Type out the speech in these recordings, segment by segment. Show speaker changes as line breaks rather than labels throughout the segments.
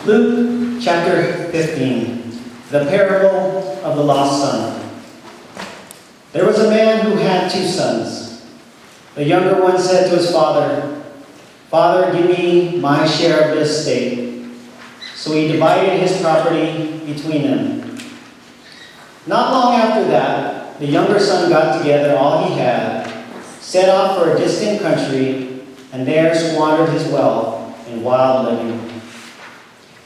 Luke chapter 15, the parable of the lost son. There was a man who had 2 sons. The younger one said to his father, "Father, give me my share of the estate." So he divided his property between them. Not long after that, the younger son got together all he had, set off for a distant country, and there squandered his wealth in wild living.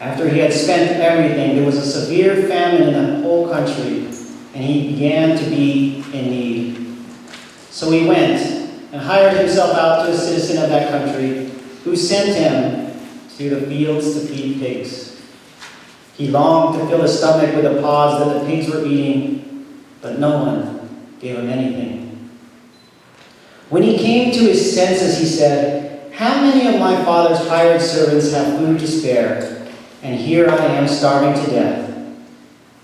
After he had spent everything, there was a severe famine in the whole country, and he began to be in need. So he went and hired himself out to a citizen of that country, who sent him to the fields to feed pigs. He longed to fill his stomach with the pods that the pigs were eating, but no one gave him anything. When he came to his senses, he said, "How many of my father's hired servants have food to spare? And here I am starving to death.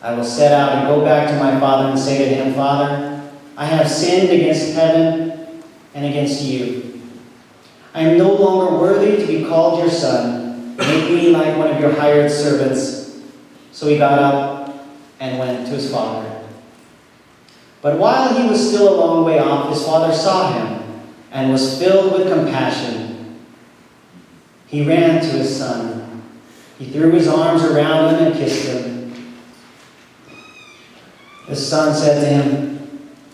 I will set out and go back to my father and say to him, 'Father, I have sinned against heaven and against you. I am no longer worthy to be called your son. Make me like one of your hired servants.' So he got up and went to his father. But while he was still a long way off, his father saw him and was filled with compassion. He ran to his son. He threw his arms around him and kissed him. The son said to him,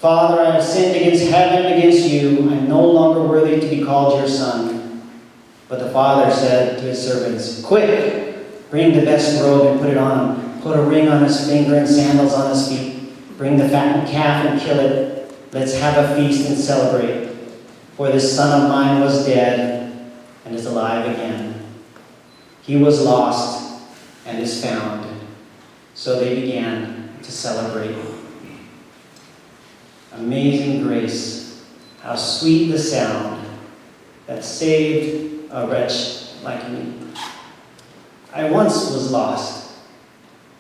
'Father, I have sinned against heaven and against you. I am no longer worthy to be called your son.' But the father said to his servants, 'Quick, bring the best robe and put it on him. Put a ring on his finger and sandals on his feet. Bring the fattened calf and kill it. Let's have a feast and celebrate. For this son of mine was dead and is alive again. He was lost and is found.' So they began to celebrate. Amazing grace, how sweet the sound that saved a wretch like me. I once was lost,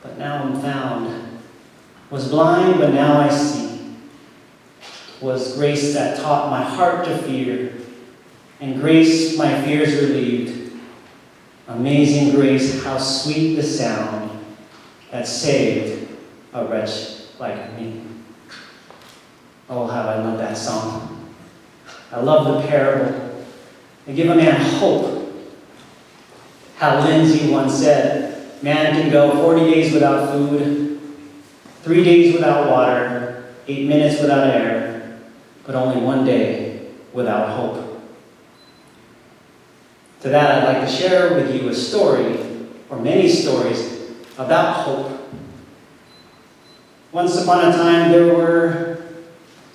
but now I'm found. Was blind, but now I see. Was grace that taught my heart to fear, and grace my fears relieved. Amazing grace, how sweet the sound that saved a wretch like me." Oh, how I love that song. I love the parable. They give a man hope. How Lindsay once said, man can go 40 days without food, 3 days without water, 8 minutes without air, but only 1 day without hope. To that, I'd like to share with you a story, or many stories, about hope. Once upon a time, there were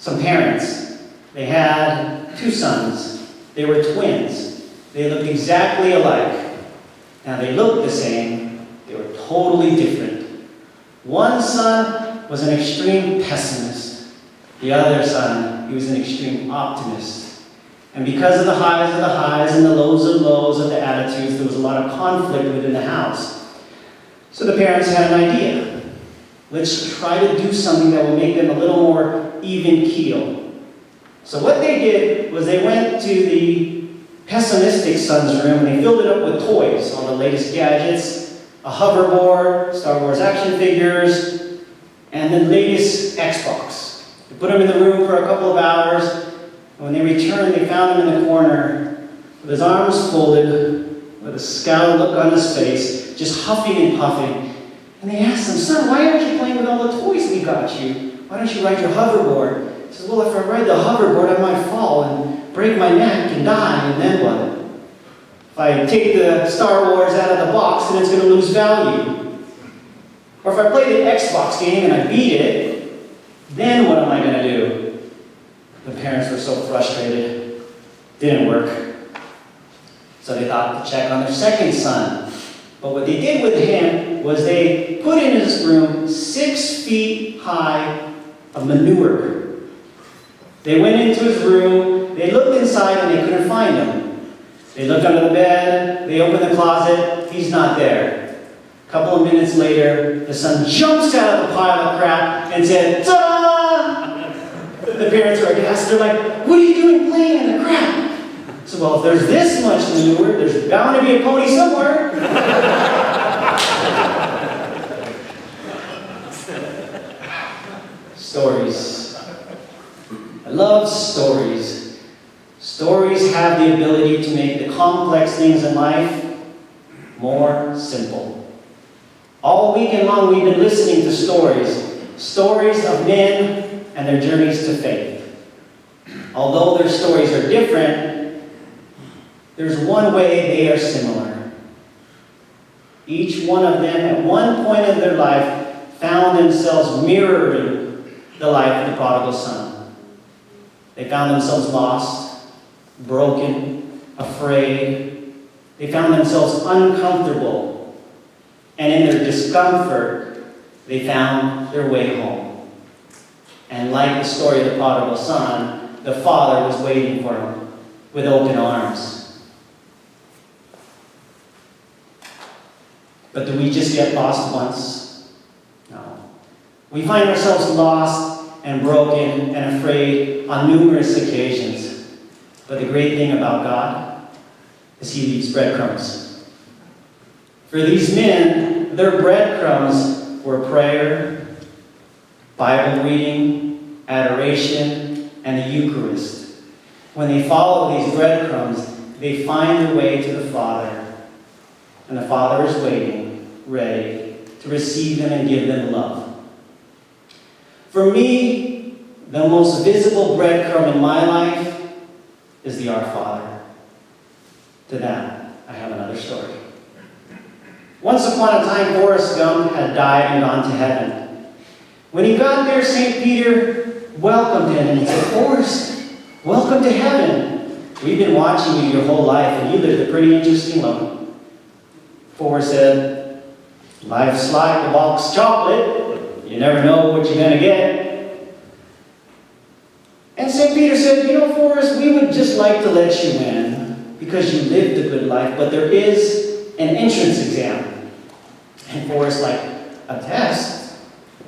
some parents. They had 2 sons. They were twins. They looked exactly alike. Now, they looked the same. They were totally different. One son was an extreme pessimist. The other son, he was an extreme optimist. And because of the highs and the lows of the attitudes, there was a lot of conflict within the house. So the parents had an idea. Let's try to do something that will make them a little more even keel. So what they did was they went to the pessimistic son's room and they filled it up with toys, all the latest gadgets, a hoverboard, Star Wars action figures, and the latest Xbox. They put him in the room for a couple of hours. When they returned, they found him in the corner with his arms folded, with a scowl look on his face, just huffing and puffing. And they asked him, "Son, why aren't you playing with all the toys we got you? Why don't you ride your hoverboard?" He says, "Well, if I ride the hoverboard, I might fall and break my neck and die, and then what? If I take the Star Wars out of the box, then it's going to lose value. Or if I play the Xbox game and I beat it, then what am I going to do?" The parents were so frustrated. Didn't work. So they thought to check on their second son. But what they did with him was they put in his room 6 feet high of manure. They went into his room, they looked inside and they couldn't find him. They looked under the bed, they opened the closet, he's not there. A couple of minutes later, the son jumps out of the pile of crap and said, "Ta-da!" The parents are aghast. They're like, "What are you doing playing in the crap?" So, well, if there's this much manure, there's bound to be a pony somewhere. stories. Stories have the ability to make the complex things in life more simple. All weekend long we've been listening to stories of men and their journeys to faith. Although their stories are different, there's one way they are similar. Each one of them, at one point in their life, found themselves mirroring the life of the prodigal son. They found themselves lost, broken, afraid. They found themselves uncomfortable. And in their discomfort, they found their way home. And like the story of the prodigal son, the father was waiting for him with open arms. But do we just get lost once? No. We find ourselves lost and broken and afraid on numerous occasions. But the great thing about God is He leaves breadcrumbs. For these men, their breadcrumbs were prayer, Bible reading, adoration, and the Eucharist. When they follow these breadcrumbs, they find their way to the Father. And the Father is waiting, ready to receive them and give them love. For me, the most visible breadcrumb in my life is the Our Father. To that, I have another story. Once upon a time, Forrest Gump had died and gone to heaven. When he got there, St. Peter welcomed him and said, "Forrest, welcome to heaven. We've been watching you your whole life, and you lived a pretty interesting life." Forrest said, "Life's like a box of chocolate. You never know what you're going to get." And St. Peter said, "You know, Forrest, we would just like to let you in because you lived a good life, but there is an entrance exam." And Forrest, like, "A test?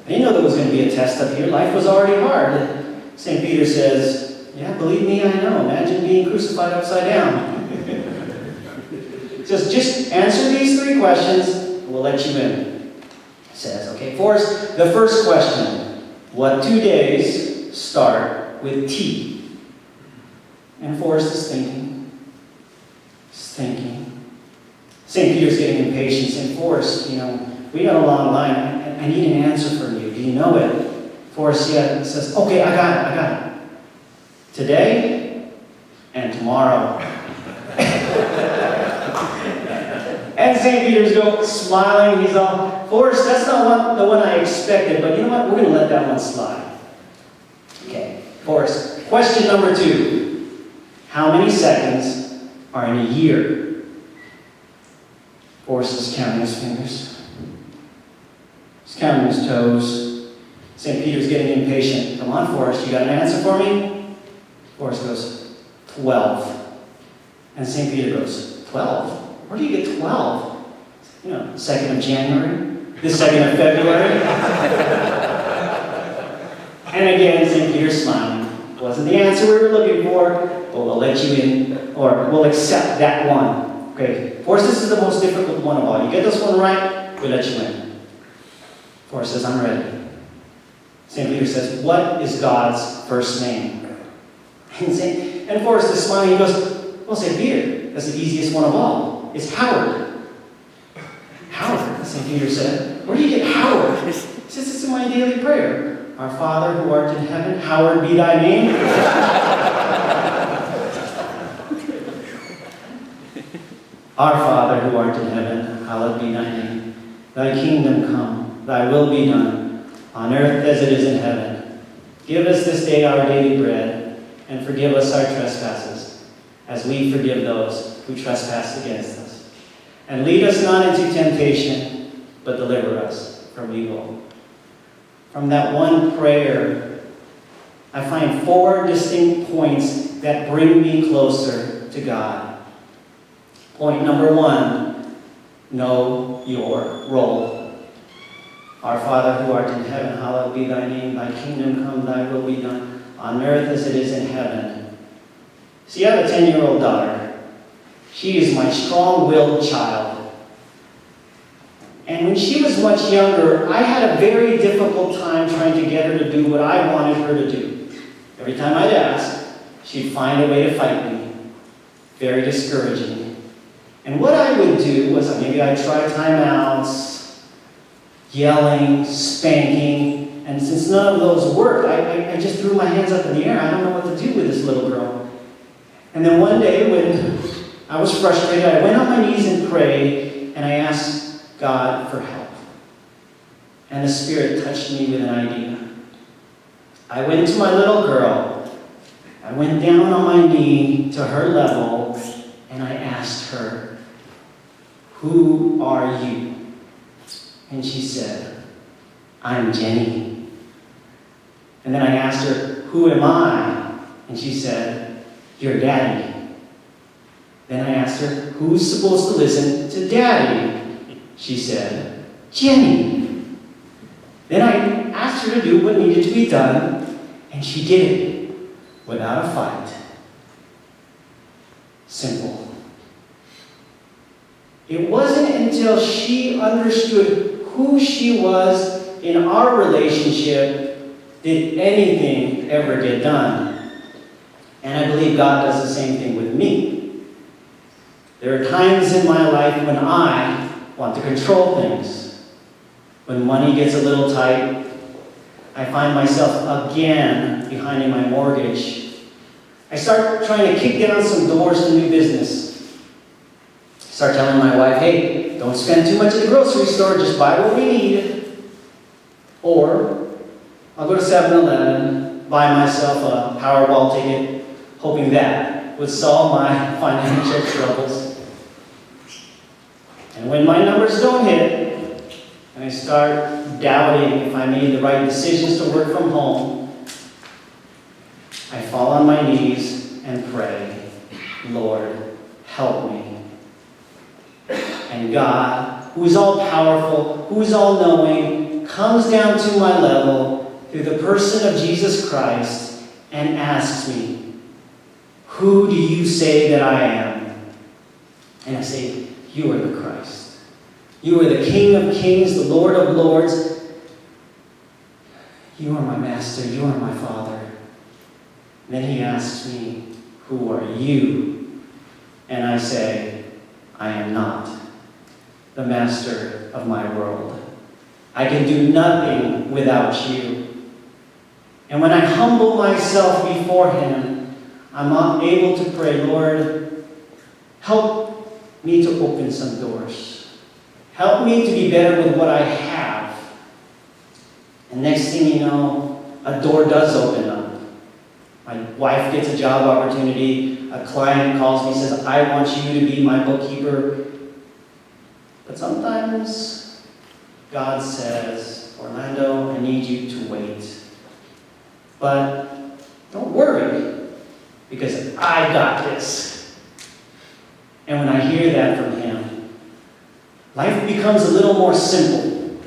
I didn't know there was going to be a test up here. Life was already hard." St. Peter says, "Yeah, believe me, I know. Imagine being crucified upside down." He says, "Just answer these 3 questions, and we'll let you in." He says, "Okay, Forrest, the first question, what 2 days start with T?" And Forrest is thinking. He's thinking. St. Peter's getting impatient, saying, "Forrest, we got a long line. I need an answer from you. Do you know it?" Forrest says, "Okay, I got it. Today and tomorrow." And St. Peter's smiling. He's all, "Forrest, that's not the one I expected, but you know what? We're going to let that one slide." Okay, Forrest, question number 2. How many seconds are in a year? Forrest is counting his fingers. He's counting his toes. St. Peter's getting impatient. "Come on, Forrest, you got an answer for me?" Forrest goes, 12. And St. Peter goes, 12? Where do you get 12? 2nd of January? The 2nd of February? And again, St. Peter's smiling. Wasn't the answer we were looking for, but we'll let you in, or we'll accept that one. Okay, Forrest, this is the most difficult one of all. You get this one right, we'll let you in. Forrest says, "I'm ready." St. Peter says, "What is God's first name?" And Forrest is smiling. He goes, "Well, St. Peter, that's the easiest one of all. It's Howard." "Howard," St. Peter said. "Where do you get Howard?" He says, "It's in my daily prayer. Our Father who art in heaven, hallowed be thy name." "Our Father who art in heaven, hallowed be thy name. Thy kingdom come, thy will be done, on earth as it is in heaven. Give us this day our daily bread, and forgive us our trespasses, as we forgive those who trespass against us. And lead us not into temptation, but deliver us from evil." From that one prayer, I find 4 distinct points that bring me closer to God. Point number 1, know your role. Our Father who art in heaven, hallowed be thy name. Thy kingdom come, thy will be done, on earth as it is in heaven. See, I have a 10-year-old daughter. She is my strong-willed child. And when she was much younger, I had a very difficult time trying to get her to do what I wanted her to do. Every time I'd ask, she'd find a way to fight me. Very discouraging. And what I would do was maybe I'd try timeouts, yelling, spanking, and since none of those worked, I just threw my hands up in the air. I don't know what to do with this little girl. And then one day when I was frustrated, I went on my knees and prayed, and I asked God for help. And the Spirit touched me with an idea. I went to my little girl. I went down on my knee to her level, and I asked her, "Who are you?" And she said, "I'm Jenny." And then I asked her, "Who am I?" And she said, "Your daddy." Then I asked her, "Who's supposed to listen to Daddy?" She said, "Jenny." Then I asked her to do what needed to be done, and she did it without a fight. Simple. It wasn't until she understood who she was in our relationship did anything ever get done. And I believe God does the same thing with me. There are times in my life when I want to control things. When money gets a little tight, I find myself again behind my mortgage. I start trying to kick down some doors to new business. I start telling my wife, "Hey, don't spend too much at the grocery store, just buy what we need." Or I'll go to 7-Eleven, buy myself a Powerball ticket, hoping that would solve my financial troubles. And when my numbers don't hit, and I start doubting if I made the right decisions to work from home, I fall on my knees and pray, "Lord, help me." And God, who is all powerful, who is all knowing, comes down to my level through the person of Jesus Christ and asks me, "Who do you say that I am?" And I say, "You are the Christ. You are the King of Kings, the Lord of Lords. You are my Master. You are my Father." Then he asks me, "Who are you?" And I say, "I am not the master of my world. I can do nothing without you." And when I humble myself before him, I'm able to pray, "Lord, help me to open some doors. Help me to be better with what I have." And next thing you know, a door does open up. My wife gets a job opportunity. A client calls me, says, "I want you to be my bookkeeper." But sometimes God says, "Orlando, I need you to wait. But don't worry, because I got this." And when I hear that from him, life becomes a little more simple.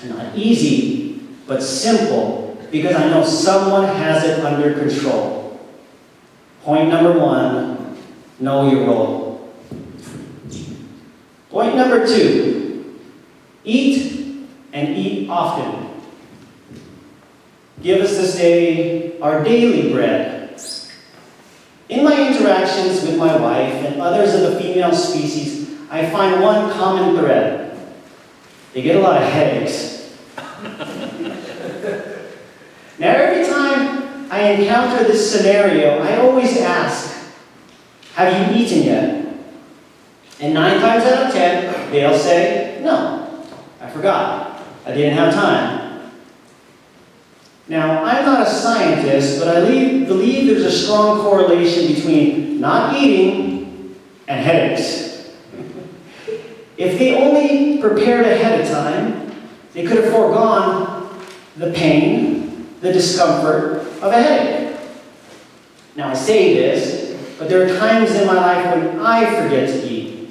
Not easy, but simple, because I know someone has it under control. Point number 1, know your role. Point number 2, eat and eat often. Give us this day our daily bread. In my interactions with my wife and others of the female species, I find one common thread. They get a lot of headaches. Now, every time I encounter this scenario, I always ask, "Have you eaten yet?" And 9 times out of 10, they'll say, "No, I forgot. I didn't have time." Now, I'm not a scientist, but I believe there's a strong correlation between not eating and headaches. If they only prepared ahead of time, they could have foregone the pain, the discomfort of a headache. Now, I say this, but there are times in my life when I forget to eat.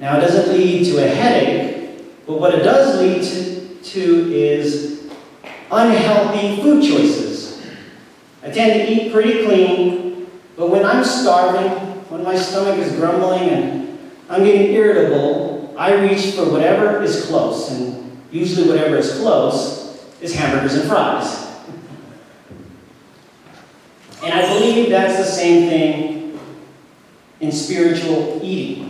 Now, it doesn't lead to a headache, but what it does lead to is unhealthy food choices. I tend to eat pretty clean, but when I'm starving, when my stomach is grumbling and I'm getting irritable, I reach for whatever is close, and usually whatever is close is hamburgers and fries. And I believe that's the same thing in spiritual eating.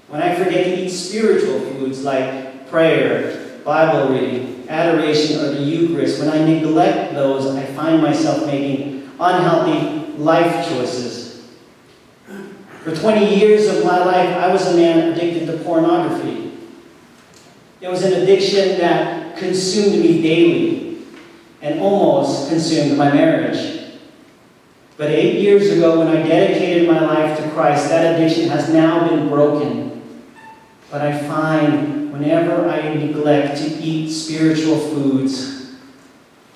When I forget to eat spiritual foods like prayer, Bible reading, adoration, or the Eucharist, when I neglect those, I find myself making unhealthy life choices. For 20 years of my life, I was a man addicted to pornography. It was an addiction that consumed me daily and almost consumed my marriage. But 8 years ago, when I dedicated my life to Christ, that addiction has now been broken. But I find whenever I neglect to eat spiritual foods,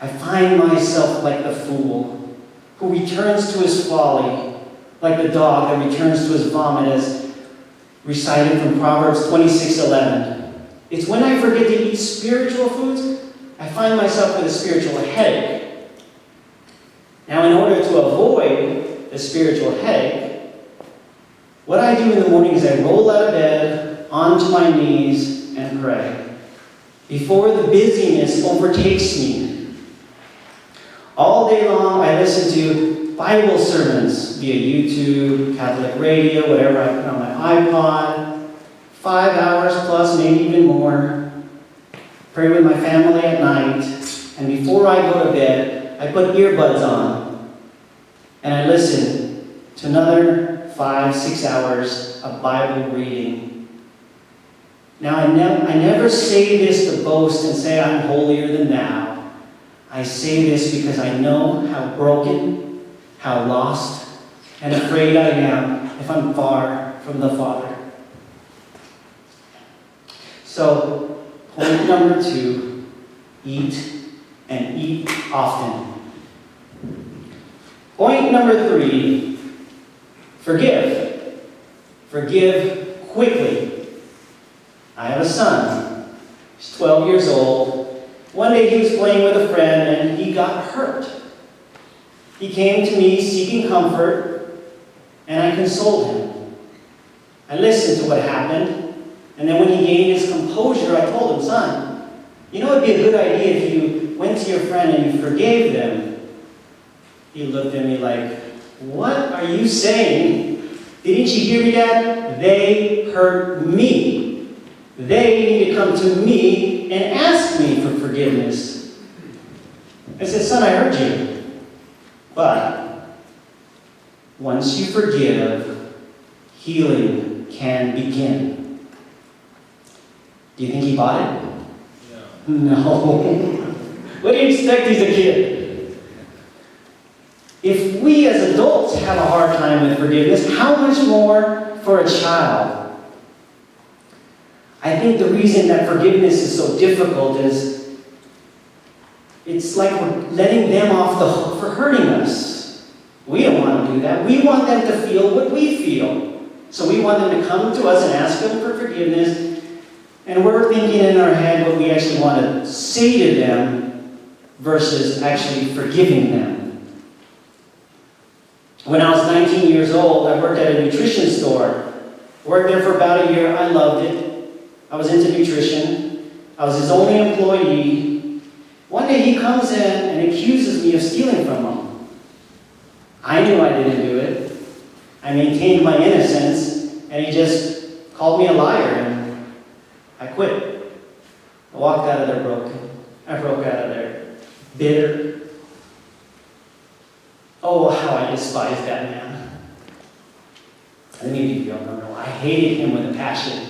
I find myself like the fool who returns to his folly, like the dog that returns to his vomit, as recited from Proverbs 26:11. It's when I forget to eat spiritual foods, I find myself with a spiritual headache. Now, in order to avoid the spiritual headache, what I do in the morning is I roll out of bed, onto my knees, and pray before the busyness overtakes me. All day long, I listen to Bible sermons via YouTube, Catholic radio, whatever I put on my iPod. 5 hours plus, maybe even more. Pray with my family at night. And before I go to bed, I put earbuds on. And I listen to another 5-6 hours of Bible reading. Now, I never say this to boast and say I'm holier than thou. I say this because I know how broken, how lost, and afraid I am if I'm far from the Father. So, point number 2, eat and eat often. Point number 3, forgive. Forgive quickly. I have a son. He's 12 years old. One day he was playing with a friend and he got hurt. He came to me seeking comfort, and I consoled him. I listened to what happened, and then when he gained his composure, I told him, son, you know, it'd be a good idea if you went to your friend and you forgave them. He looked at me like, what are you saying? Didn't you hear me, Dad? They hurt me. They need to come to me and ask me for forgiveness. I said, son, I heard you. But once you forgive, healing can begin. Do you think he bought it? No. What do you expect? He's a kid. If we as adults have a hard time with forgiveness, how much more for a child? I think the reason that forgiveness is so difficult is it's like we're letting them off the hook for hurting us. We don't want to do that. We want them to feel what we feel. So we want them to come to us and ask them for forgiveness. And we're thinking in our head what we actually want to say to them versus actually forgiving them. When I was 19 years old, I worked at a nutrition store. Worked there for about a year. I loved it. I was into nutrition. I was his only employee. One day he comes in and accuses me of stealing from him. I knew I didn't do it. I maintained my innocence, and he just called me a liar, and I quit. I walked out of there broken. I broke out of there bitter. Oh, how I despised that man. I didn't even know. I hated him with a passion.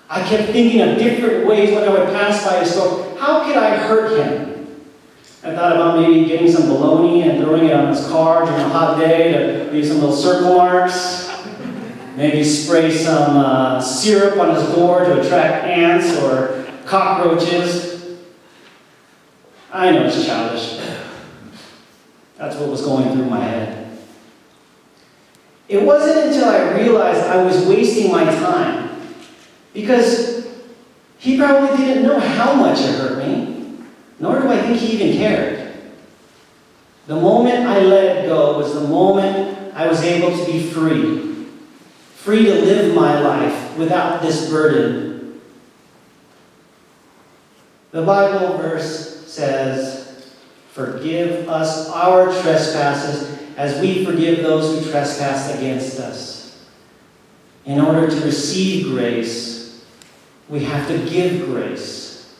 I kept thinking of different ways when I would pass by his store. How could I hurt him? I thought about maybe getting some bologna and throwing it on his car during a hot day to leave some little circle marks. Maybe spray some syrup on his door to attract ants or cockroaches. I know it's childish. That's what was going through my head. It wasn't until I realized I was wasting my time. Because he probably didn't know how much it hurt me, nor do I think he even cared. The moment I let it go was the moment I was able to be free. Free to live my life without this burden. The Bible verse says, Forgive us our trespasses as we forgive those who trespass against us. In order to receive grace, we have to give grace.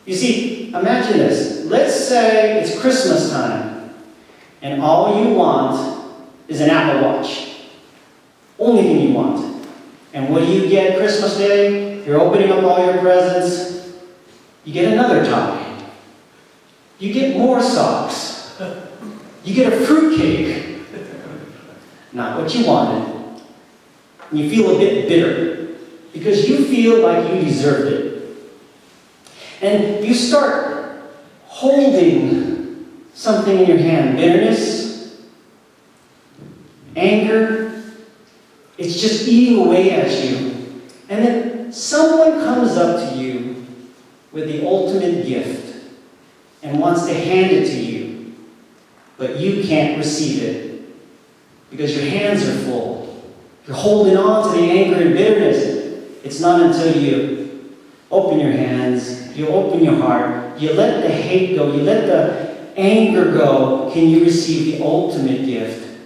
You see, imagine this. Let's say it's Christmas time, and all you want is an Apple Watch. Only thing you want. And what do you get Christmas Day? You're opening up all your presents. You get another tie. You get more socks. You get a fruitcake. Not what you wanted. And you feel a bit bitter because you feel like you deserved it. And you start holding something in your hand. Bitterness, anger. It's just eating away at you. And then someone comes up to you with the ultimate gift and wants to hand it to you, but you can't receive it because your hands are full. You're holding on to the anger and bitterness. It's not until you open your hands, you open your heart, you let the hate go, you let the anger go, can you receive the ultimate gift,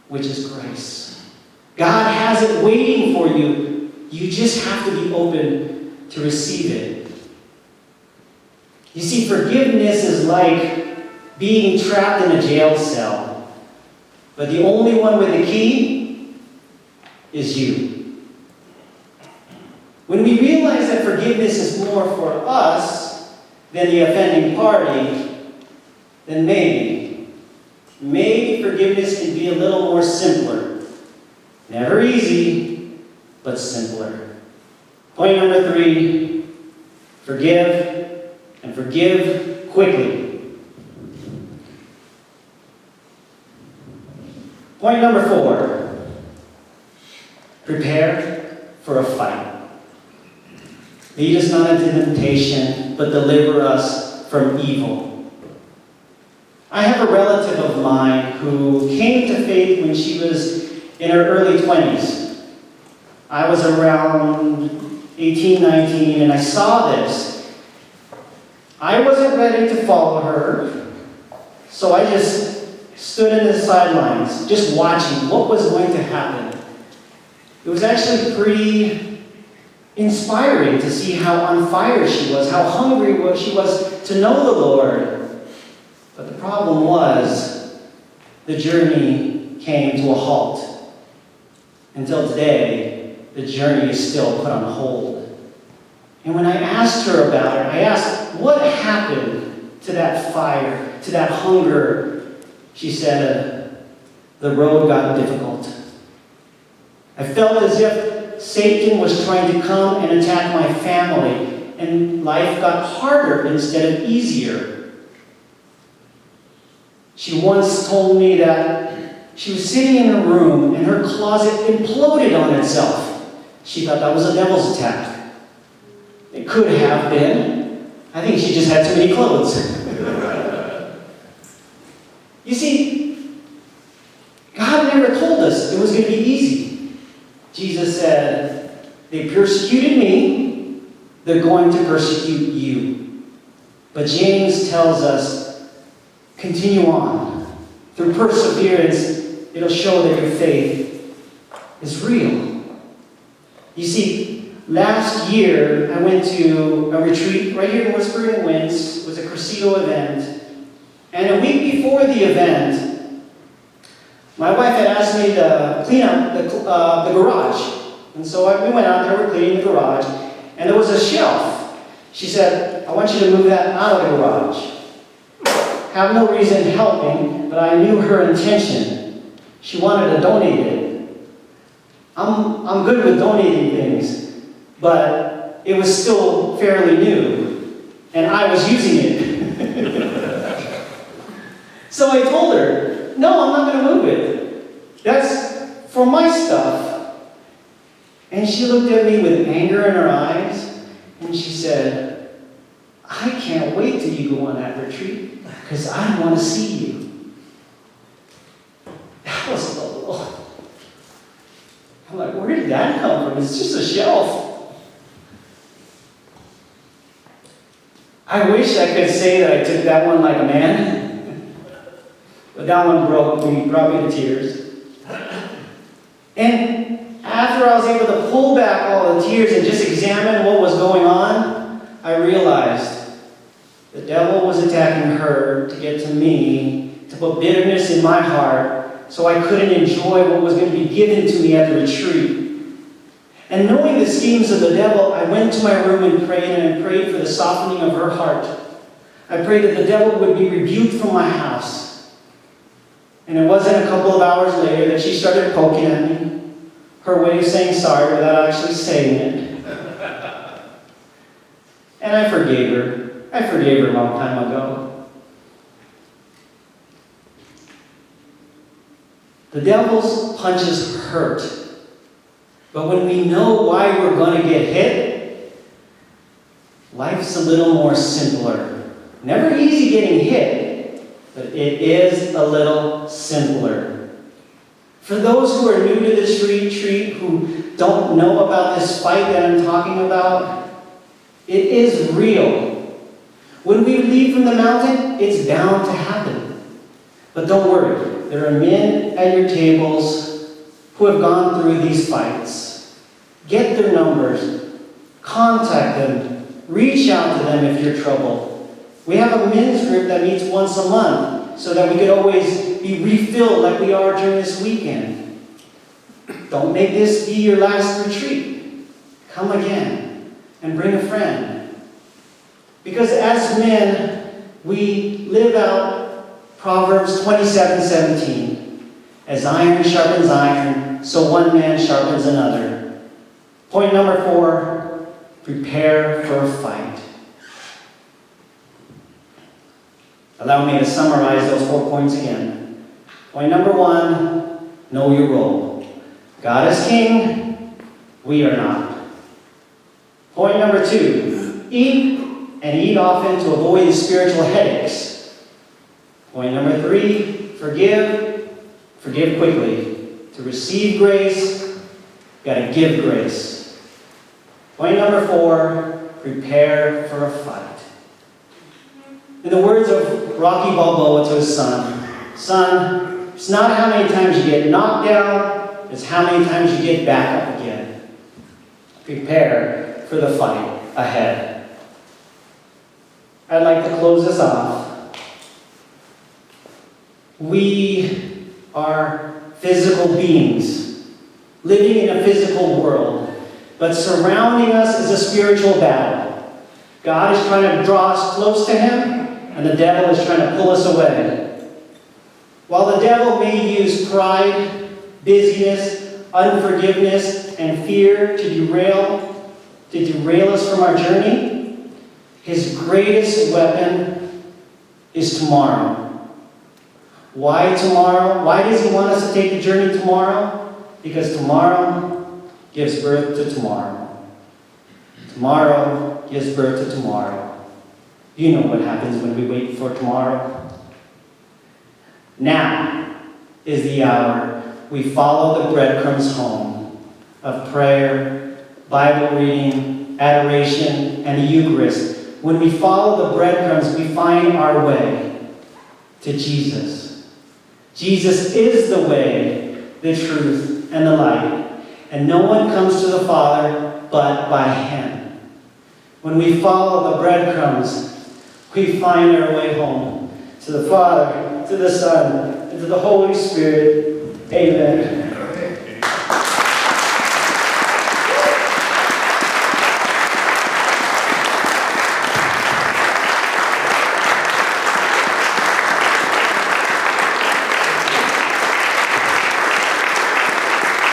which is grace. God has it waiting for you. You just have to be open to receive it. You see, forgiveness is like being trapped in a jail cell, but the only one with the key is you. When we realize that forgiveness is more for us than the offending party, then maybe forgiveness can be a little more simpler. Never easy, but simpler. Point number 3, forgive and forgive quickly. Point number 4, prepare for a fight. Lead us not into temptation, but deliver us from evil. I have a relative of mine who came to faith when she was in her early 20s. I was around 18, 19, and I saw this. I wasn't ready to follow her, so I just stood in the sidelines, just watching what was going to happen. It was actually pretty inspiring to see how on fire she was, how hungry she was to know the Lord. But the problem was, the journey came to a halt. Until today, the journey is still put on hold. And when I asked her about it, I asked, what happened to that fire, to that hunger? She said, the road got difficult. I felt as if Satan was trying to come and attack my family, and life got harder instead of easier. She once told me that she was sitting in her room and her closet imploded on itself. She thought that was a devil's attack. It could have been. I think she just had too many clothes. You see, God never told us it was going to be easy. Jesus said, they persecuted me, they're going to persecute you. But James tells us, continue on. Through perseverance, it'll show that your faith is real. You see, last year I went to a retreat right here in Whispering Winds. It was a Crescito event. And a week before the event, my wife had asked me to clean up the garage. And so we went out there, we're cleaning the garage, and there was a shelf. She said, I want you to move that out of the garage. Have no reason helping, but I knew her intention. She wanted to donate it. I'm good with donating things, but it was still fairly new, and I was using it. So I told her, no, I'm not going to move it. That's for my stuff. And she looked at me with anger in her eyes, and she said, I can't wait till you go on that retreat, because I want to see you. That was a little... I'm like, where did that come from? It's just a shelf. I wish I could say that I took that one like a man, but that one brought me to tears. And after I was able to pull back all the tears and just examine what was going on, I realized the devil was attacking her to get to me, to put bitterness in my heart, so I couldn't enjoy what was going to be given to me at the retreat. And knowing the schemes of the devil, I went to my room and prayed for the softening of her heart. I prayed that the devil would be rebuked from my house. And it wasn't a couple of hours later that she started poking at me, her way of saying sorry without actually saying it. And I forgave her. I forgave her a long time ago. The devil's punches hurt. But when we know why we're going to get hit, life's a little more simpler. Never easy getting hit, but it is a little simpler. For those who are new to this retreat, who don't know about this fight that I'm talking about, it is real. When we leave from the mountain, it's bound to happen. But don't worry, there are men at your tables who have gone through these fights. Get their numbers, contact them, reach out to them if you're troubled. We have a men's group that meets once a month so that we could always be refilled like we are during this weekend. Don't make this be your last retreat. Come again and bring a friend. Because as men, we live out Proverbs 27:17. As iron sharpens iron, so one man sharpens another. Point number 4, prepare for a fight. Allow me to summarize those 4 points again. Point number 1, know your role. God is king, we are not. Point number 2, eat and eat often to avoid the spiritual headaches. Point number 3, forgive quickly. To receive grace, you got to give grace. Point number 4, prepare for a fight. In the words of Rocky Balboa to his son, son, it's not how many times you get knocked down, it's how many times you get back up again. Prepare for the fight ahead. I'd like to close this off. We are physical beings, living in a physical world, but surrounding us is a spiritual battle. God is trying to draw us close to Him, and the devil is trying to pull us away. While the devil may use pride, busyness, unforgiveness, and fear to derail us from our journey, his greatest weapon is tomorrow. Why tomorrow? Why does he want us to take the journey tomorrow? Because tomorrow gives birth to tomorrow. Tomorrow gives birth to tomorrow. You know what happens when we wait for tomorrow. Now is the hour we follow the breadcrumbs home of prayer, Bible reading, adoration, and the Eucharist. When we follow the breadcrumbs, we find our way to Jesus. Jesus is the way, the truth, and the light, and no one comes to the Father but by Him. When we follow the breadcrumbs, we find our way home to the Father, to the Son, and to the Holy Spirit. Amen.